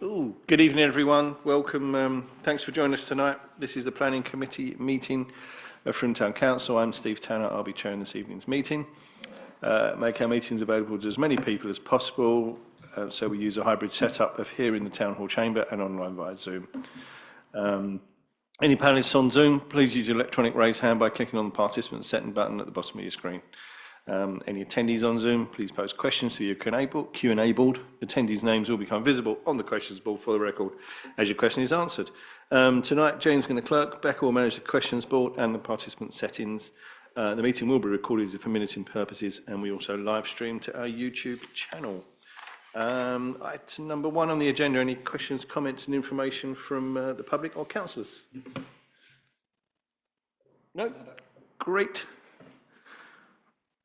Ooh, good evening, everyone. Welcome. Thanks for joining us tonight. This is the Planning Committee meeting of Frome Town Council. I'm Steve Tanner. I'll be chairing this evening's meeting. Make our meetings available to as many people as possible. So we use a hybrid setup of here in the Town Hall chamber and online via Zoom. Any panelists on Zoom, please use your electronic raise hand by clicking on the participant setting button at the bottom of your screen. Any attendees on Zoom, please post questions to your Q&A board. Attendees' names will become visible on the questions board for the record as your question is answered. Tonight, Jane's going to clerk, Becca will manage the questions board and the participant settings. The meeting will be recorded for minuting purposes, and we also live stream to our YouTube channel. Item number 1 on the agenda, any questions, comments and information from the public or councillors? No? Great.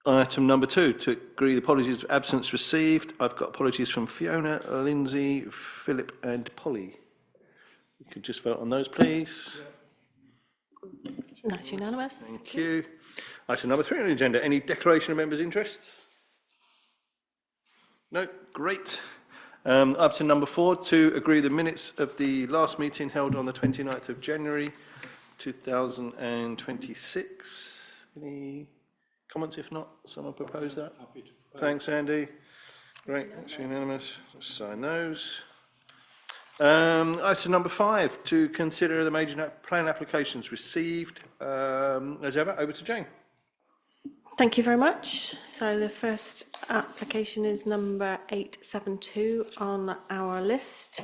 Item number 2, to agree the apologies of absence received. I've got apologies from Fiona, Lindsay, Philip and Polly. You could just vote on those, please. That's unanimous. Thank you. Item number 3 on the agenda, any declaration of members' interests? No? Great. Up to number 4, to agree the minutes of the last meeting held on the 29th of January 2026. Any comments? If not, someone propose that? Happy to propose. Thanks, Andy. Great, that's unanimous. Let's sign those. Item number 5, to consider the major plan applications received. As ever, over to Jane. Thank you very much. So the first application is number 872 on our list,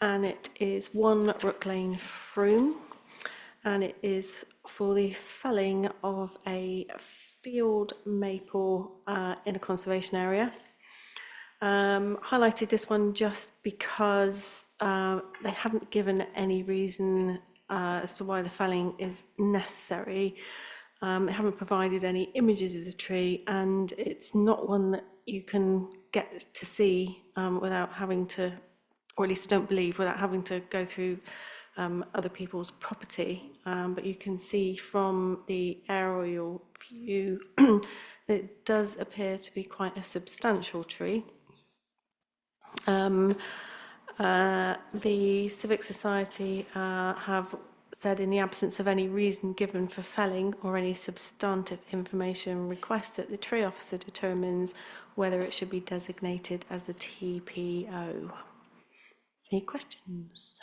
and it is 1 Rook Lane, Frome, and it is for the felling of a field maple in a conservation area. Highlighted this one just because they haven't given any reason as to why the felling is necessary. They haven't provided any images of the tree, and it's not one that you can get to see without having to, or at least I don't believe, without having to go through other people's property. But you can see from the aerial view that it does appear to be quite a substantial tree. The Civic Society have said, in the absence of any reason given for felling or any substantive information requested, the tree officer determines whether it should be designated as a TPO. Any questions?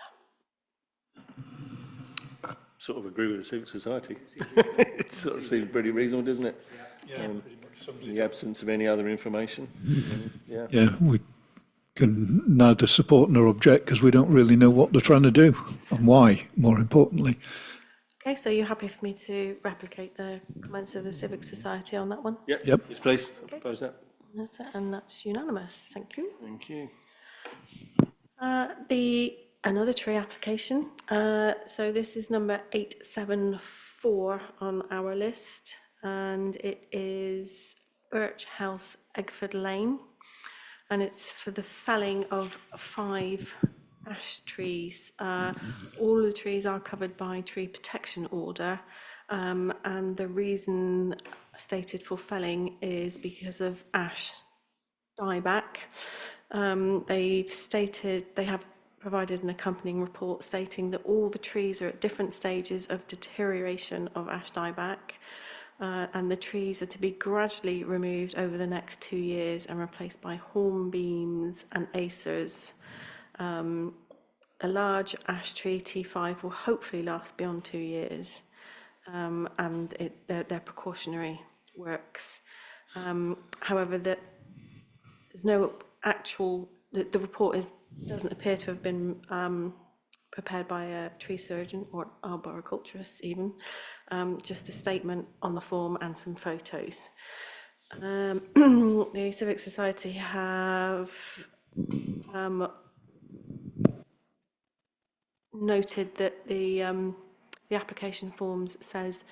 Sort of agree with the Civic Society. It sort of seems pretty reasonable, doesn't it? Yeah, pretty much sums it in the up. absence of any other information. Yeah, we can neither support nor object because we don't really know what they're trying to do and why, more importantly. Okay, so you're happy for me to replicate the comments of the Civic Society on that one? Yep. Yep. Yes, please. Okay. Propose that. That's it, and that's unanimous. Thank you. Thank you. Another tree application. So this is number 874 on our list, and it is Birch House, Eggford Lane, and it's for the felling of 5 ash trees. All the trees are covered by tree protection order, and the reason stated for felling is because of ash dieback. They have provided an accompanying report stating that all the trees are at different stages of deterioration of ash dieback, and the trees are to be gradually removed over the next 2 years and replaced by hornbeams and acers. A large ash tree, T5, will hopefully last beyond 2 years, and they're precautionary works. However, there's no actual, the report doesn't appear to have been prepared by a tree surgeon or arboriculturist even, just a statement on the form and some photos. The Civic Society have noted that the application forms says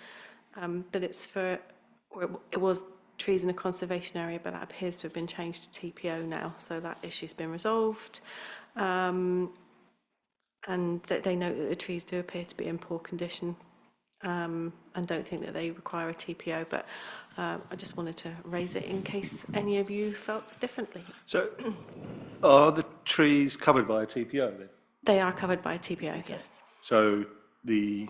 that it's for, or it was trees in a conservation area, but that appears to have been changed to TPO now, so that issue's been resolved. And that they note that the trees do appear to be in poor condition, and don't think that they require a TPO, but I just wanted to raise it in case any of you felt differently. So are the trees covered by a TPO then? They are covered by a TPO, yes. So the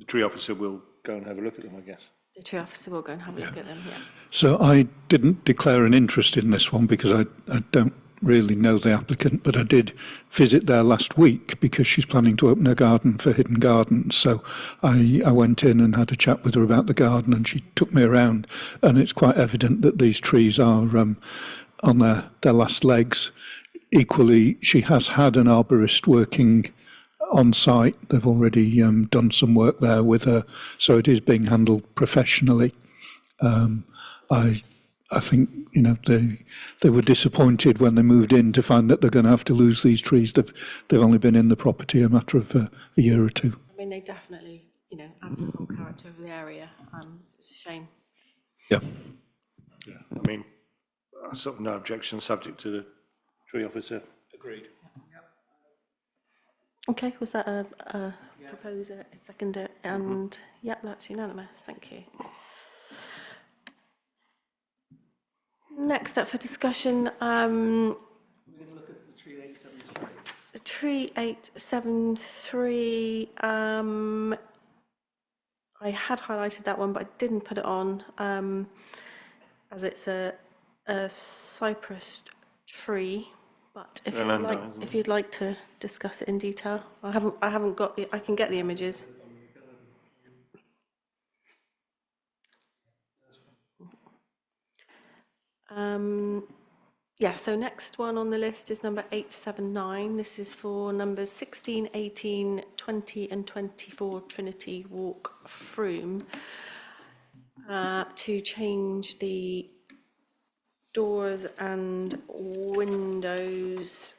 tree officer will go and have a look at them, I guess. The tree officer will go and have a look at them, yeah. So I didn't declare an interest in this one because I don't really know the applicant, but I did visit there last week because she's planning to open a garden for hidden gardens. So I went in and had a chat with her about the garden, and she took me around, and it's quite evident that these trees are on their last legs. Equally, she has had an arborist working on site. They've already done some work there with her, so it is being handled professionally. I think, you know, they were disappointed when they moved in to find that they're going to have to lose these trees. They've only been in the property a matter of a year or two. I mean, they definitely, you know, add to the whole character of the area. It's a shame. Yeah. Yeah, I mean, sort of no objection, subject to the tree officer. Agreed. Okay, was that a proposer, a seconder? And yeah, that's unanimous, thank you. Next up for discussion, tree 873. I had highlighted that one, but I didn't put it on as it's a cypress tree. But if you'd like to discuss it in detail, I haven't got the. I can get the images. Yeah, so next one on the list is number 879. This is for numbers 16, 18, 20 and 24 Trinity Walk, Frome, to change the doors and windows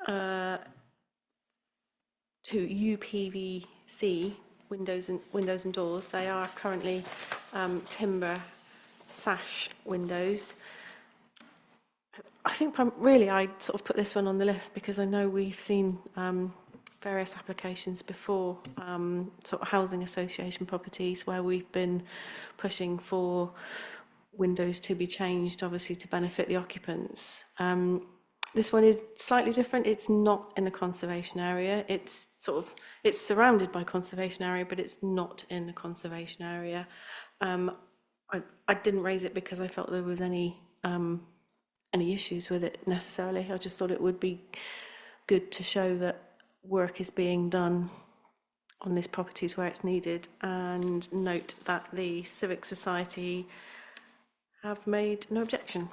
to UPVC windows and doors. They are currently timber sash windows. I think really I sort of put this one on the list because I know we've seen various applications before, sort of housing association properties where we've been pushing for windows to be changed, obviously to benefit the occupants. This one is slightly different. It's not in a conservation area. It's surrounded by conservation area, but it's not in the conservation area. I didn't raise it because I felt there was any issues with it necessarily. I just thought it would be good to show that work is being done on these properties where it's needed, and note that the Civic Society have made no objection.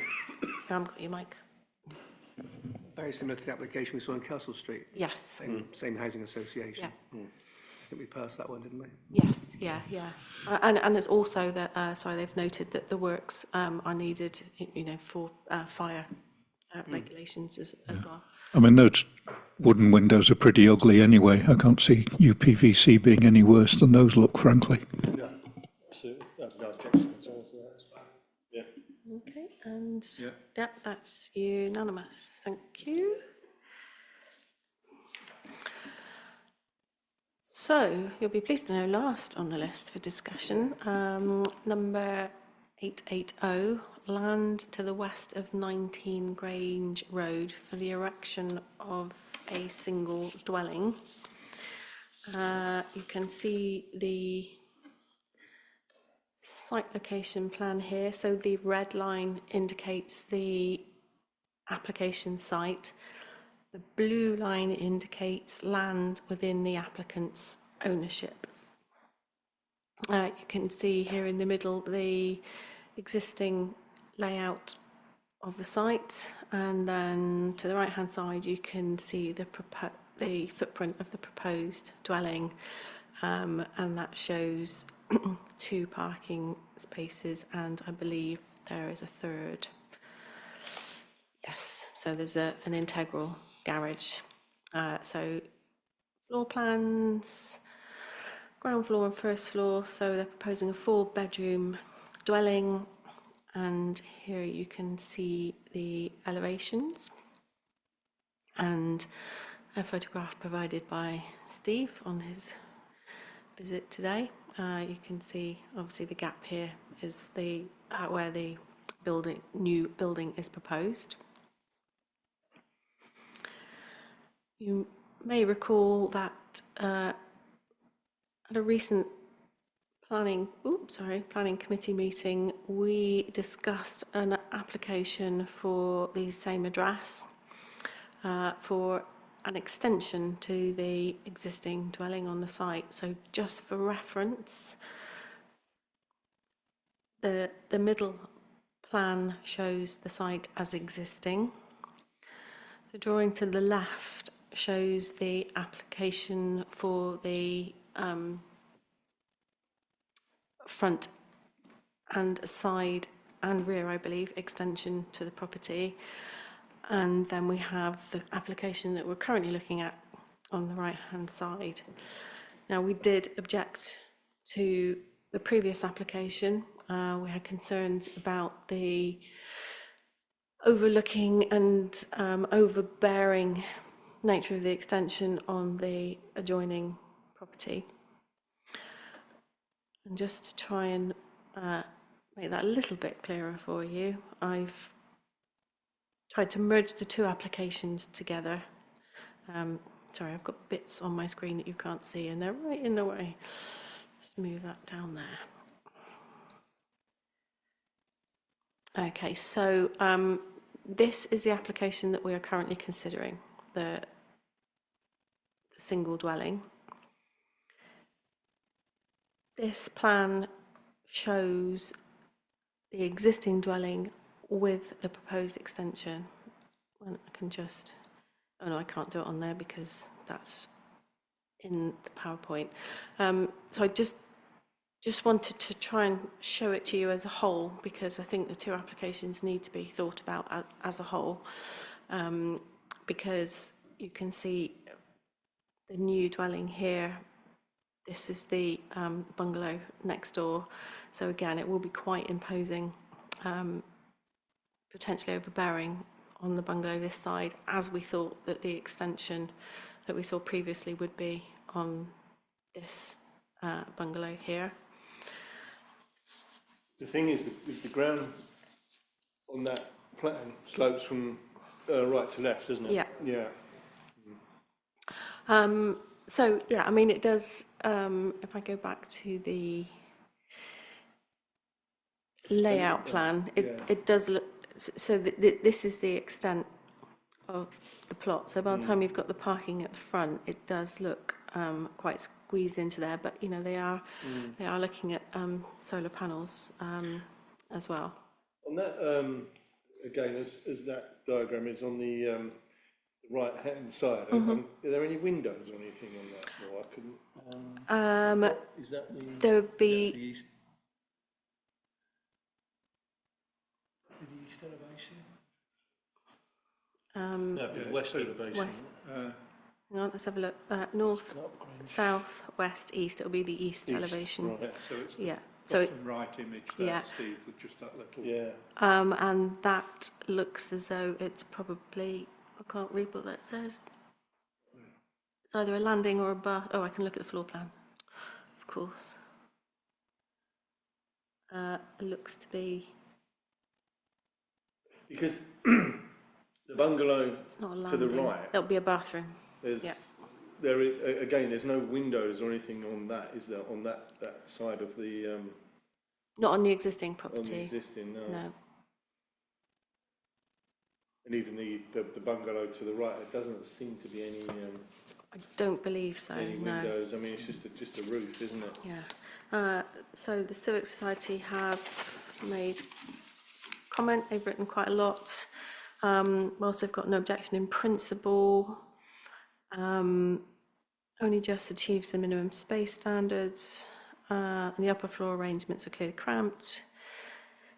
I haven't got your mic. Very similar to the application we saw in Castle Street. Yes. Same housing association. Yeah. I think we passed that one, didn't we? Yes, yeah. And it's also that, they've noted that the works are needed, you know, for fire regulations as well. I mean, those wooden windows are pretty ugly anyway. I can't see UPVC being any worse than those look, frankly. Yeah, absolutely. No objection at all, so that's fine. Yeah. Okay, and yeah, that's unanimous. Thank you. So you'll be pleased to know last on the list for discussion, number 880, land to the west of 19 Grange Road for the erection of a single dwelling. You can see the site location plan here. So the red line indicates the application site. The blue line indicates land within the applicant's ownership. You can see here in the middle the existing layout of the site, and then to the right hand side you can see the footprint of the proposed dwelling, and that shows 2 parking spaces, and I believe there is a third. Yes, so there's an integral garage. So floor plans, ground floor and first floor. So they're proposing a 4-bedroom dwelling, and here you can see the elevations and a photograph provided by Steve on his visit today. You can see obviously the gap here is the where the new building is proposed. You may recall that at a recent planning committee meeting, we discussed an application for the same address for an extension to the existing dwelling on the site. So just for reference, the middle plan shows the site as existing. The drawing to the left shows the application for the front and side and rear, I believe, extension to the property. And then we have the application that we're currently looking at on the right-hand side. Now, we did object to the previous application. We had concerns about the overlooking and overbearing nature of the extension on the adjoining property. And just to try and make that a little bit clearer for you, I've tried to merge the two applications together. Sorry, I've got bits on my screen that you can't see and they're right in the way. Just move that down there. Okay, so this is the application that we are currently considering, the single dwelling. This plan shows the existing dwelling with the proposed extension. And I can just, oh no, I can't do it on there because that's in the PowerPoint. So I just wanted to try and show it to you as a whole, because I think the two applications need to be thought about as a whole, because you can see the new dwelling here. This is the bungalow next door. So again, it will be quite imposing, potentially overbearing on the bungalow this side, as we thought that the extension that we saw previously would be on this bungalow here. The thing is, the ground on that plan slopes from right to left, doesn't it? Yeah. Yeah. So yeah, I mean, it does, if I go back to the layout plan, it does look, so this is the extent of the plot. So by the time you've got the parking at the front, it does look quite squeezed into there, but you know, they are looking at solar panels as well. On that, again, as that diagram is on the right-hand side, are there any windows or anything on that? Or I couldn't. Is that the? There would be. That's the east. The east elevation. No, west elevation. West. Hang on, let's have a look. North, south, west, east. It'll be the east elevation. Right. So it's Yeah. the So bottom right image there, yeah. Steve, with just that little. Yeah. and that looks as though it's probably, I can't read what that says. It's either a landing or a bath. Oh, I can look at the floor plan, of course. It looks to be. Because the bungalow It's not a to landing. the right, There'll be a bathroom. there's Yeah. again, there's no windows or anything on that, is there? On that side of the Not on the existing on the property. existing, no. No. And even the bungalow to the right, it doesn't seem to be any I don't believe so. any No. windows. I mean, it's just a roof, isn't it? Yeah. So the Civic Society have made comment. They've written quite a lot. Whilst they've got no objection in principle, only just achieves the minimum space standards, and the upper floor arrangements are clearly cramped.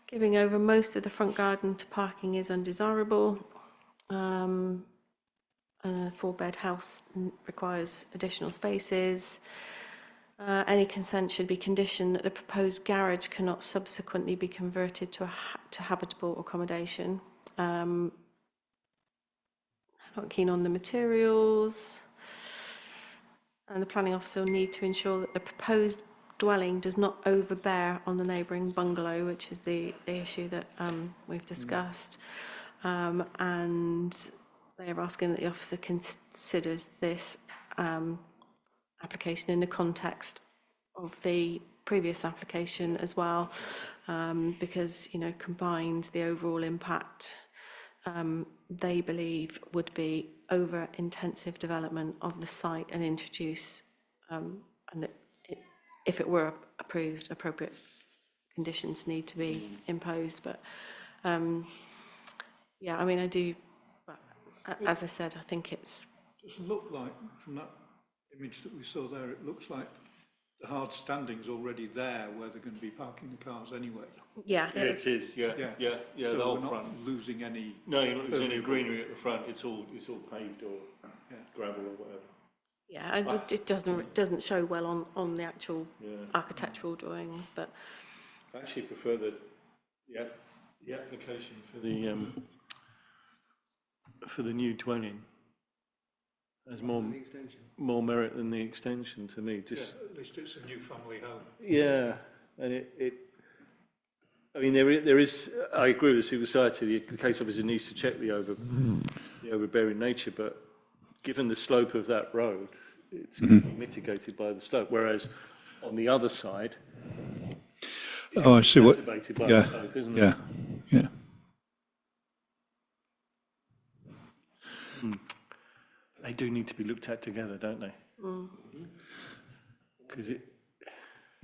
Giving over most of the front garden to parking is undesirable. A 4-bed house requires additional spaces. Any consent should be conditioned that the proposed garage cannot subsequently be converted to habitable accommodation. Not keen on the materials. And the planning officer will need to ensure that the proposed dwelling does not overbear on the neighbouring bungalow, which is the issue that we've discussed. And they are asking that the officer considers this application in the context of the previous application as well, because, you know, combined, the overall impact they believe would be over intensive development of the site and introduce, and that if it were approved, appropriate conditions need to be imposed. But yeah, I mean, I do, as I said, I think it's... It doesn't look like, from that image that we saw there, it looks like the hard standing's already there where they're going to be parking the cars anyway. Yeah, Yeah, it is, yeah, So the whole we're not front. losing any... No, you're not losing any greenery at the front, it's all paved or gravel or whatever. yeah, and it doesn't show well on the actual architectural drawings, but... I actually prefer the application for the new dwelling has more merit than the extension to me. Just at least it's a new family home. yeah, and I mean, there is. I agree with the civil society. The case officer needs to check the overbearing nature, but given the slope of that road, it's going to be mitigated by the slope. Whereas on the other side, it's I see what. exacerbated by the slope, isn't it? Yeah. They do need to be looked at together, don't they? Because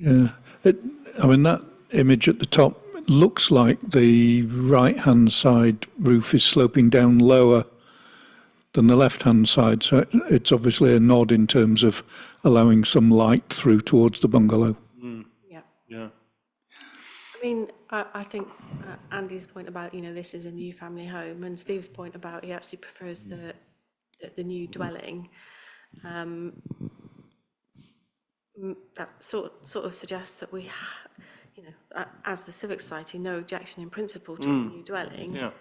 I mean, that image at the top looks like the right-hand side roof is sloping down lower than the left-hand side. So it's obviously a nod in terms of allowing some light through towards the bungalow. Yeah. I mean, I think Andy's point about, you know, this is a new family home, and Steve's point about he actually prefers the new dwelling, that sort of suggests that we, you know, as the Civic Society, no objection in principle to the new dwelling. yeah,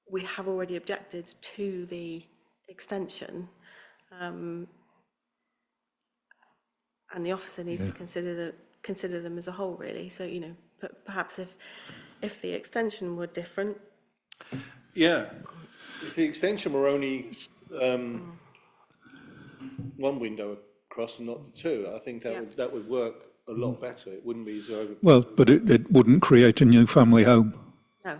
We have already objected to the extension, and the officer needs to consider them as a whole, really. So, you know, perhaps if the extension were different. yeah. If the extension were only one window across and not the two, I think that would work a lot better. It wouldn't be so. Well, but it wouldn't create a new family home. No.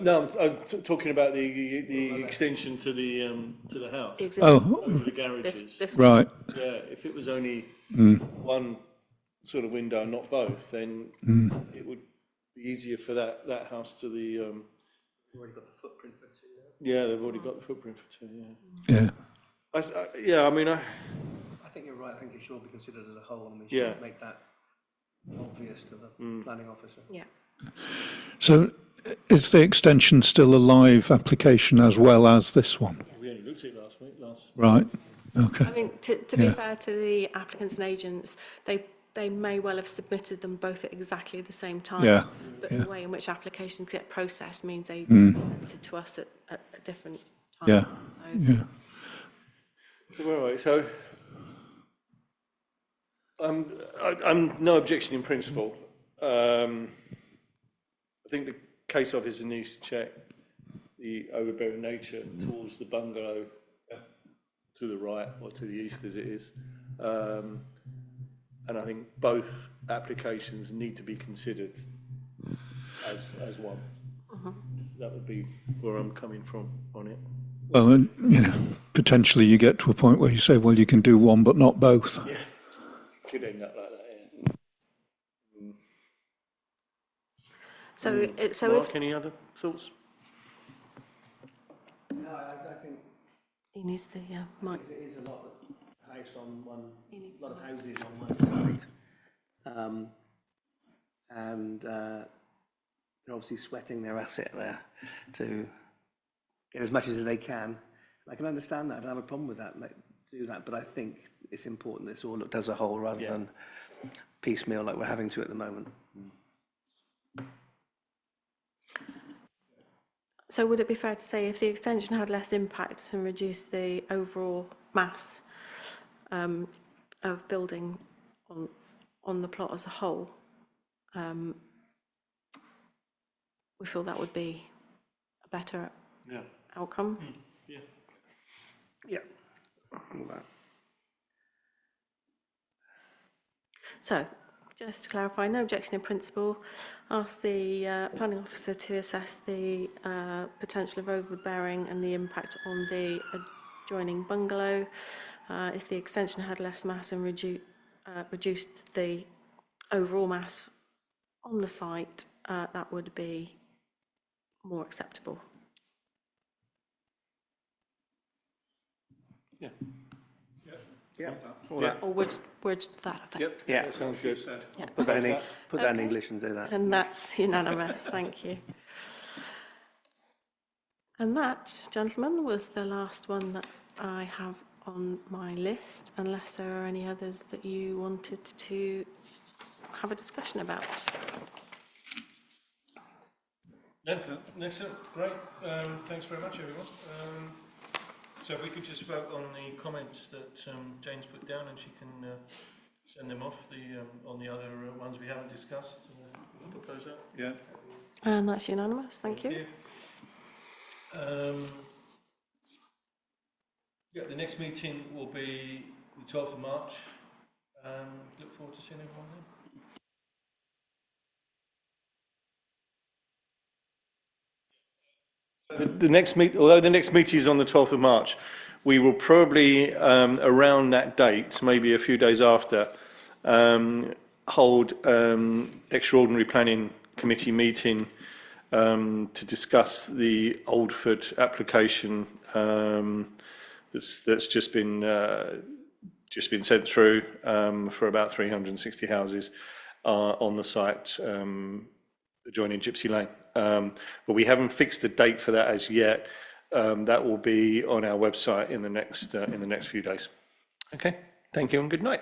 No, I'm talking about the extension to the house. Over the garages. This Right. Yeah, if it was only one sort of window and not both, then it would be easier for that house to the. You've already got the footprint for two there. Yeah, they've already got the footprint for two. Yeah. I mean, I think you're right. I think it should all be considered as a whole, and we should make that obvious to the planning officer. Yeah. So is the extension still a live application as well as this one? we only looked at it last week. Right. Okay. I mean, to be fair to the applicants and agents, they may well have submitted them both at exactly the same time. Yeah. But the way in which applications get processed means they presented to us at different times. Yeah. So, Yeah. So where are we? So I'm no objection in principle. I think the case officer needs to check the overbearing nature towards the bungalow to the right or to the east as it is. And I think both applications need to be considered as one. That would be where I'm coming from on it. Well, and, you know, potentially you get to a point where you say, well, you can do one but not both. Yeah, could end up like that, yeah. So Mark, any other thoughts? No, I think he needs the mic. it is a lot of house on one, a lot of houses on one side, and they're obviously sweating their asset there to get as much as they can. I can understand that. I don't have a problem with that. Like, do that, but I think it's important it's all looked as a whole rather than piecemeal like we're having to at the moment. So would it be fair to say if the extension had less impact and reduced the overall mass of building on the plot as a whole, we feel that would be a better outcome? Yeah. All that. So, just to clarify, no objection in principle. Ask the planning officer to assess the potential of roadwood bearing and the impact on the adjoining bungalow. If the extension had less mass and reduced the overall mass on the site, that would be more acceptable. Yeah. Yeah. All that. Or words to that effect. Yep. Yeah. That sounds good. Yeah. Put that in, Okay. English and do that. And that's unanimous, thank you. And that, gentlemen, was the last one that I have on my list, unless there are any others that you wanted to have a discussion about. Yeah, excellent, great. Thanks very much, everyone. So if we could just vote on the comments that Jane's put down, and she can send them off on the other ones we haven't discussed. We'll put those up. Yeah. And that's unanimous, thank you. Yeah, the next meeting will be the 12th of March. Look forward to seeing everyone then. Although the next meeting is on the 12th of March, we will probably, around that date, maybe a few days after, hold extraordinary planning committee meeting to discuss the Oldford application that's just been sent through for about 360 houses on the site adjoining Gypsy Lane. But we haven't fixed the date for that as yet. That will be on our website in the next few days. Okay, thank you and good night.